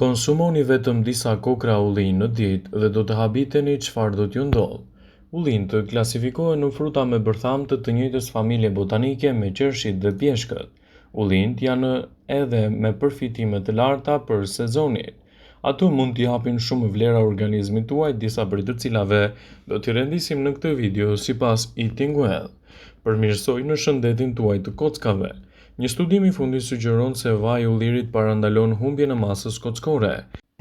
Konsumoni vetëm disa kokra ullinj në ditë dhe do të habiteni çfarë do t'ju ndodh. Ullinjtë klasifikohen në fruta me bërthamtë të njëjtës familje botanike me qershit dhe pjeshkët. Ullinjtë janë edhe me përfitime të larta për sezonin. Ato mund t'i japin shumë vlera organizmit tuaj, disa prej të cilave do t'i rendisim në këtë video sipas Eating Well. Përmirësojnë shëndetin tuaj të kockave. Një studim i fundit sugjeron se vaji i ullirit parandalon humbjen e masës kockore.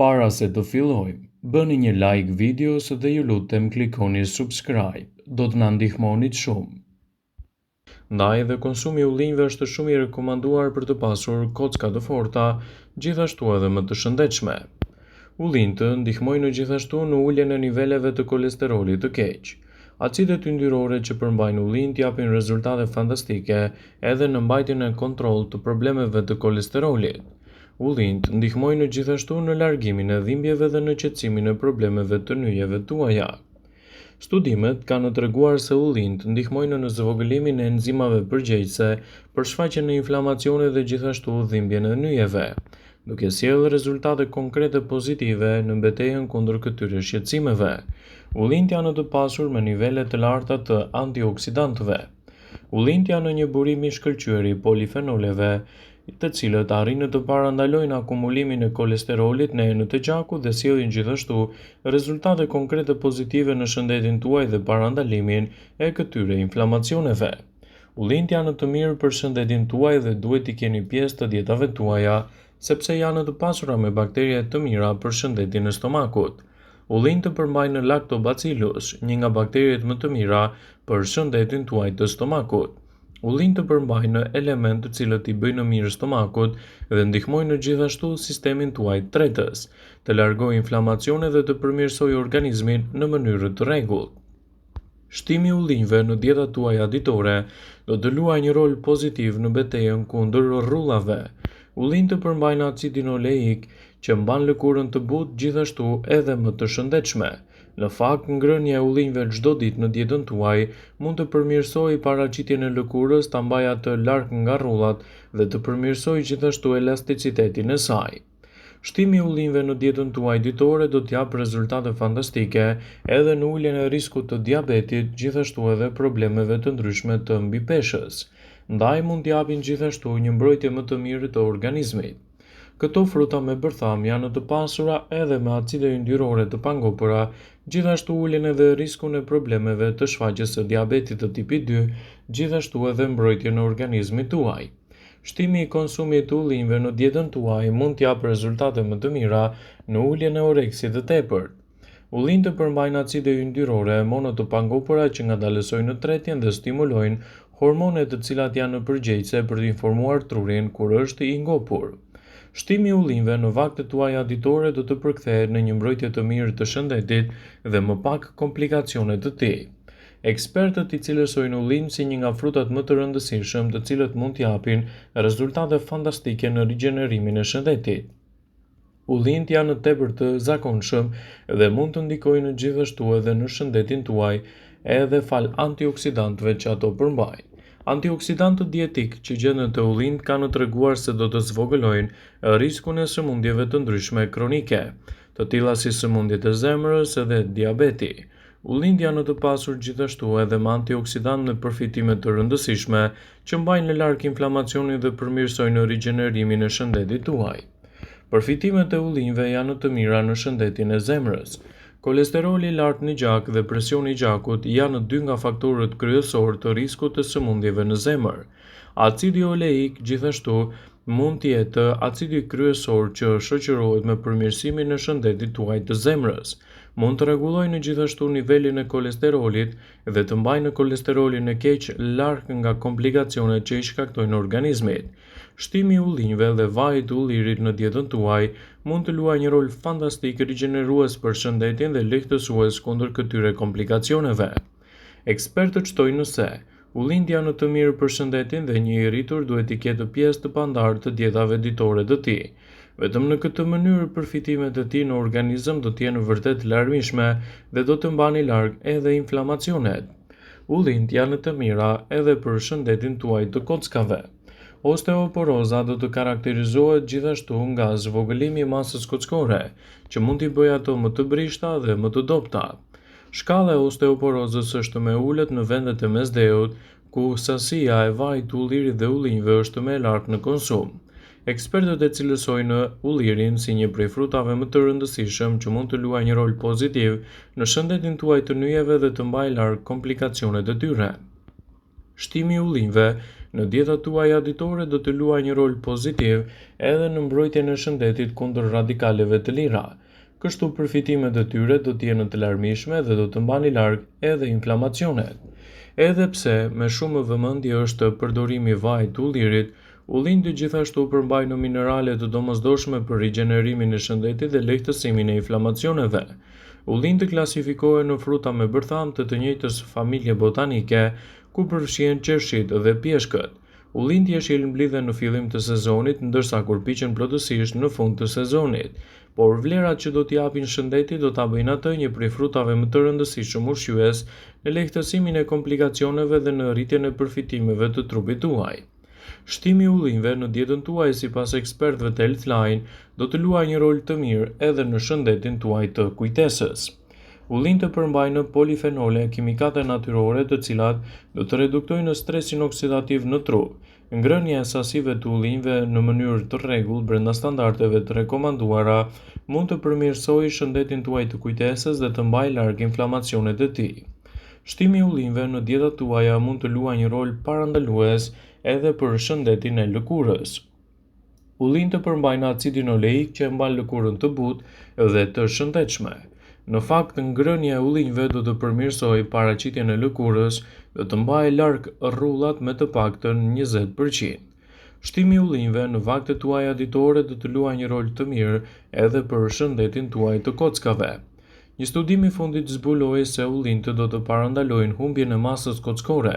Para se të fillojmë, bëni një like videos dhe ju lutem klikoni subscribe. Do të na ndihmonit shumë. Ndaj edhe konsumi i ullinjve është shumë i rekomanduar për të pasur kocka të forta, gjithashtu edhe më të shëndetshme. Ullinjtë ndihmojnë gjithashtu në uljen e niveleve të kolesterolit të keq. Acidet yndyrore që përmbajnë ullinjtë japin rezultate fantastike edhe në mbajtjen e kontrollt të problemeve të kolesterolit. Ullinjtë ndihmojnë gjithashtu në largimin e dhimbjeve dhe në qetësimin e problemeve të nyjeve tuaja. Studimet kanë treguar se ullinjtë ndihmojnë në zvogëlimin e enzimave përgjegjëse për shfaqjen e inflamacionit dhe gjithashtu dhimbjen e nyjeve, duke sjellë rezultate konkrete pozitive në betejën kundër këtyre shqetësimeve. Ullinjtë janë të pasur me nivele të larta të antioksidantëve. Ullinjtë janë një burim i shkëlqyer i polifenoleve, të cilët arrin të parandalojnë akumulimin e kolesterolit në enët e gjakut dhe sjellin gjithashtu rezultate konkrete pozitive në shëndetin tuaj dhe parandalimin e këtyre inflamacioneve. Ullinjtë janë të mirë për shëndetin tuaj dhe duhet t'i keni pjesë të dietave tuaja, sepse janë të pasura me bakterie të mira për shëndetin e stomakut. Ullinjtë përmbajnë lactobacillus, një nga bakteriet më të mira për shëndetin tuaj të stomakut. Ullinjtë përmbajnë elementë të cilët i bëjnë mirë stomakut dhe ndihmojnë gjithashtu sistemin tuaj tretës, të largojë inflamacione dhe të përmirësojë organizmin në mënyrë të rregullt. Shtimi i ullinjve në dietat tuaja ditore do të luajë një rol pozitiv në betejën kundër rrullave. Ullinjtë përmbajnë acidin oleik që mban lëkurën të butë gjithashtu edhe më të shëndetshme. Në fakt, ngrënia e ullinjve çdo ditë në dietën tuaj mund të përmirësojë paraqitjen e lëkurës, ta mbajë atë larg nga rrullat dhe të përmirësojë gjithashtu elasticitetin e saj. Shtimi i ullinjve në dietën tuaj ditore do t'japë rezultate fantastike edhe në uljen e riskut të diabetit, gjithashtu edhe problemeve të ndryshme të mbipeshës. Ndaj mund t'japin gjithashtu një mbrojtje më të mirë të organizmit. Këto fruta me bërtham janë të pasura edhe me acide yndyrore të pangopura, gjithashtu uljen edhe riskun e problemeve të shfaqjes së diabetit të tipit 2, gjithashtu edhe mbrojtjen e organizmit tuaj. Shtimi i konsumit të ullinjve në dietën tuaj mund t'japë rezultate më të mira në uljen e oreksit të tepërt. Ullinjtë përmbajnë acide yndyrore mono të pangopura që ngadalësojnë tretjen dhe stimulojnë hormonet të cilat janë përgjegjëse për të informuar trurin kur është i ngopur. Shtimi i ullinjve në vaktet tuaja ditore do të përkthehet në një mbrojtje të mirë të shëndetit dhe më pak komplikacione të tij. Ekspertët i cilësojnë ullinjë si një nga frutat më të rëndësishëm, të cilët mund t'japin rezultate fantastike në rigjenerimin e shëndetit. Ullinjtë janë tepër të zakonshëm dhe mund të ndikojnë gjithashtu edhe në shëndetin tuaj edhe fal antioksidantëve që ato përmbajnë. Antioksidantët dietik që gjenden te ullinjtë kanë treguar se do të zvogëlojnë riskun e sëmundjeve të ndryshme kronike, të tilla si sëmundjet e zemrës edhe diabeti. Ullinjtë janë të pasur gjithashtu edhe me antioksidant me përfitime të rëndësishme që mbajnë larg inflamacionin dhe përmirësojnë rigjenerimin e shëndetit tuaj. Përfitimet e ullinjve janë të mira në shëndetin e zemrës. Kolesteroli i lartë në gjak dhe presioni i gjakut janë dy nga faktorët kryesor të riskut të sëmundjeve në zemër. Acidi oleik gjithashtu mund të jetë acidi kryesor që shoqërohet me përmirësimin e shëndetit tuaj të zemrës. Mund të rregullojnë gjithashtu nivelin e kolesterolit dhe të mbajnë kolesterolin e keq larg nga komplikacionet që i shkaktojnë organizmit. Shtimi i ullinjve dhe vaji i ullirit në dietën tuaj mund të luajë një rol fantastik rigjenerues për shëndetin dhe lehtësues kundër këtyre komplikacioneve. Ekspertët shtojnë se ullinjtë janë të mirë për shëndetin dhe një i rritur duhet të ketë pjesë të pandarë të dietave ditore të tij. Vetëm në këtë mënyrë përfitimet e tij në organizëm do të jenë vërtet larmishme dhe do të mbani larg edhe inflamacionet. Ullinjtë janë të mira edhe për shëndetin tuaj të kockave. Osteoporoza do të karakterizohet gjithashtu nga zvogëlimi i masës kockore, që mund t'i bëjë ato më të brishta dhe më të dobta. Shkalla e osteoporozës është më e ulët në vendet e mesdheut, ku sasia e vajit të ullirit dhe ullinjve është më e lartë në konsum. Ekspertët e cilësojnë ullirin si një prej frutave më të rëndësishëm që mund të luajë një rol pozitiv në shëndetin tuaj të nyjeve dhe të mbajë larg komplikacionet e tyre. Shtimi i ullinjve në dietat tuaja ditore do të luajë një rol pozitiv edhe në mbrojtjen e shëndetit kundër radikaleve të lira. Kështu përfitimet e tyre do të jenë të larmishme dhe do të mbani larg edhe inflamacionet. Edhe pse me shumë vëmendje është përdorimi i vajit të ullirit, ullinjtë gjithashtu përmbajnë minerale të domosdoshme për rigjenerimin e shëndetit dhe lehtësimin e inflamacioneve. Ullinjtë klasifikohen në fruta me bërthamtë të njëjtës familje botanike, ku përfshihen qershit dhe pjeshkët. Ullinjtë jeshil mblidhen në fillim të sezonit, ndërsa kur piqen plotësisht në fund të sezonit, por vlerat që do t'i japin shëndetit do ta bëjnë atë një prej frutave më të rëndësishëm ushqyes në lehtësimin e komplikacioneve dhe në rritjen e përfitimeve të trupit tuaj. Shtimi i ullinjve në dietën tuaj sipas ekspertëve të Healthline do të luajë një rol të mirë edhe në shëndetin tuaj të kujtesës. Ullinjtë përmbajnë polifenole, kimikate natyrore të cilat do të reduktojnë stresin oksidativ në trup. Ngrënia e sasive të ullinjve në mënyrë të rregullt brenda standardeve të rekomanduara mund të përmirësojë shëndetin tuaj të kujtesës dhe të mbajë larg inflamacionet e tij. Shtimi i ullinjve në dietat tuaja mund të luajë një rol parandalues edhe për shëndetin e lëkurës. Ullinjtë përmbajnë acidin oleik që e mban lëkurën të butë dhe të shëndetshme. Në fakt, ngrënia e ullinjve do të përmirësojë paraqitjen e lëkurës dhe të mbajë larg rrullat me të paktën 20%. Shtimi i ullinjve në vaktet tuaja ditore do të luajë një rol të mirë edhe për shëndetin tuaj të kockave. Një studim i fundit zbuloi se ullinjtë do të parandalojnë humbjen e masës kockore,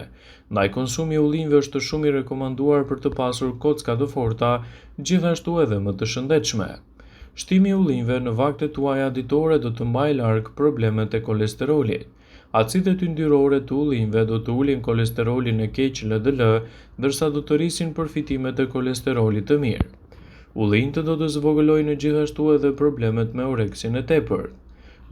ndaj konsumi i ullinjve është shumë i rekomanduar për të pasur kocka të forta, gjithashtu edhe më të shëndetshme. Shtimi i ullinjve në vaktet tuaja ditore do të mbajë larg problemet e kolesterolit. Acidet yndyrore të ullinjve do të ulin kolesterolin e keq LDL, ndërsa do të rrisin përfitimet e kolesterolit të mirë. Ullinjtë do të zvogëlojnë gjithashtu edhe problemet me oreksin e tepërt.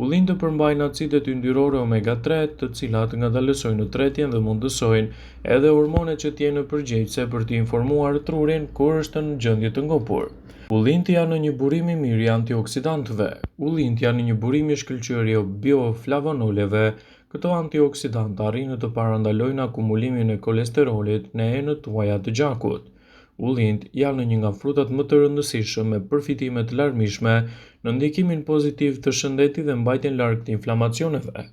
Ullinjtë përmbajnë acidet yndyrore omega-3, të cilat ngadalësojnë tretjen dhe mundësojnë edhe hormonet që të jenë përgjegjëse për të informuar trurin kur është në gjendje të ngopur. Ullinjtë janë një burim i mirë i antioksidantëve. Ullinjtë janë një burim i shkëlqyer i bioflavonoleve. Këto antioksidantë arrin të parandalojnë akumulimin e kolesterolit në enët tuaja të gjakut. Ullinjtë janë një nga frutat më të rëndësishëm me përfitime të larmishme në ndikimin pozitiv të shëndetit dhe mbajtjen larg të inflamacioneve.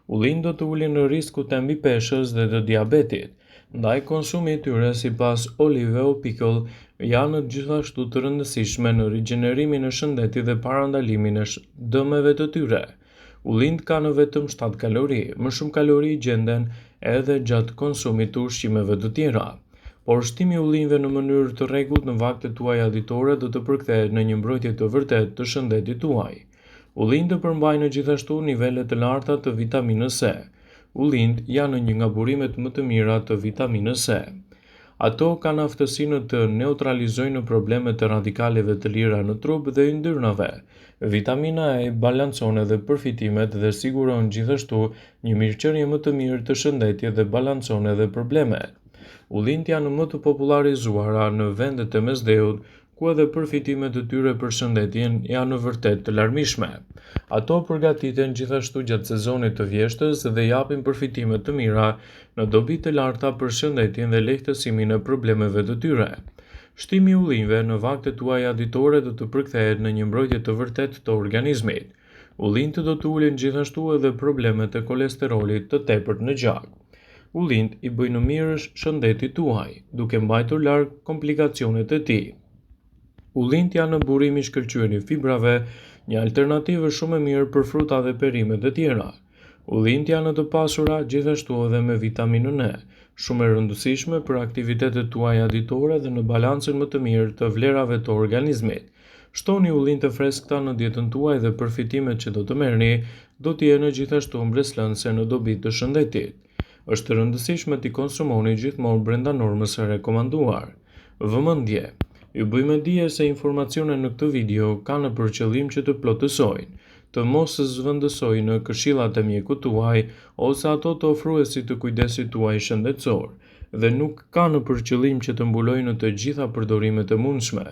Ullinjtë do të ulin në riskun e mbipeshës dhe të diabetit. Ndaj konsumi i tyre sipas Olive Opikel janë gjithashtu të rëndësishme në rigjenerimin e shëndetit dhe parandalimin e dëmeve të tyre. Ullinjtë kanë vetëm 7 kalori, më shumë kalori gjenden edhe gjatë konsumit të ushqimeve të tjera. Por shtimi i ullinjve në mënyrë të rregullt në vaktet tuaja ditore do të përkthehet në një mbrojtje të vërtetë të shëndetit tuaj. Ullinjtë përmbajnë gjithashtu nivele të larta të vitaminës C. Ullinjtë janë një nga burimet më të mira të vitaminës C. Ato kanë aftësinë të neutralizojnë problemet e radikaleve të lira në trup dhe yndyrnave. Vitamina E balancon edhe përfitimet dhe siguron gjithashtu një mirëqenie më të mirë të shëndetit dhe balancon edhe problemet. Ullinjtë janë më të popularizuara në vendet e mesdheut, ku edhe përfitimet e tyre për shëndetin janë vërtet të larmishme. Ato përgatiten gjithashtu gjatë sezonit të vjeshtës dhe japin përfitime të mira në dobi të larta për shëndetin dhe lehtësimin e problemeve të tyre. Shtimi i ullinjve në vaktet tuaja ditore do të përkthehet në një mbrojtje të vërtetë të organizmit. Ullinjtë do të ulin gjithashtu edhe problemet e kolesterolit të tepërt në gjak. Ullinjtë i bëjnë mirë shëndetit tuaj, duke mbajtur larg komplikacionet e tij. Ullinjtë janë në burim i shkëlqyer i fibrave, një alternativë shumë e mirë për fruta dhe perimet e tjera. Ullinjtë janë të pasura gjithashtu edhe me vitaminën E, shumë e rëndësishme për aktivitetet tuaja ditore dhe në balancën më të mirë të vlerave të organizmit. Shtoni ullinjtë të freskëta në dietën tuaj dhe përfitimet që do të merrni do të jenë gjithashtu mbreslënëse në dobi të shëndetit. Është rëndësishme t'i konsumoni gjithmonë brenda normës së rekomanduar. Vëmendje. Ju bëjmë dije se informacionet në këtë video kanë për qëllim që të plotësojnë, të mos zhvendësojnë në këshillat e mjekut tuaj ose ato të ofruesit të kujdesit tuaj shëndetësor, dhe nuk kanë për qëllim që të mbulojnë në të gjitha përdorimet e mundshme,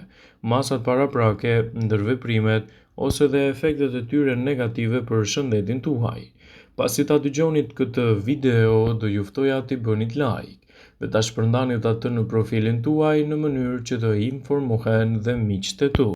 masat paraprake, ndërveprimet ose dhe efektet e tyre negative për shëndetin tuaj. Pasi ta dëgjoni këtë video, do ju ftoja t'i bënit like dhe ta shpërndanit atë në profilin tuaj në mënyrë që të informohen dhe miqtë e tu.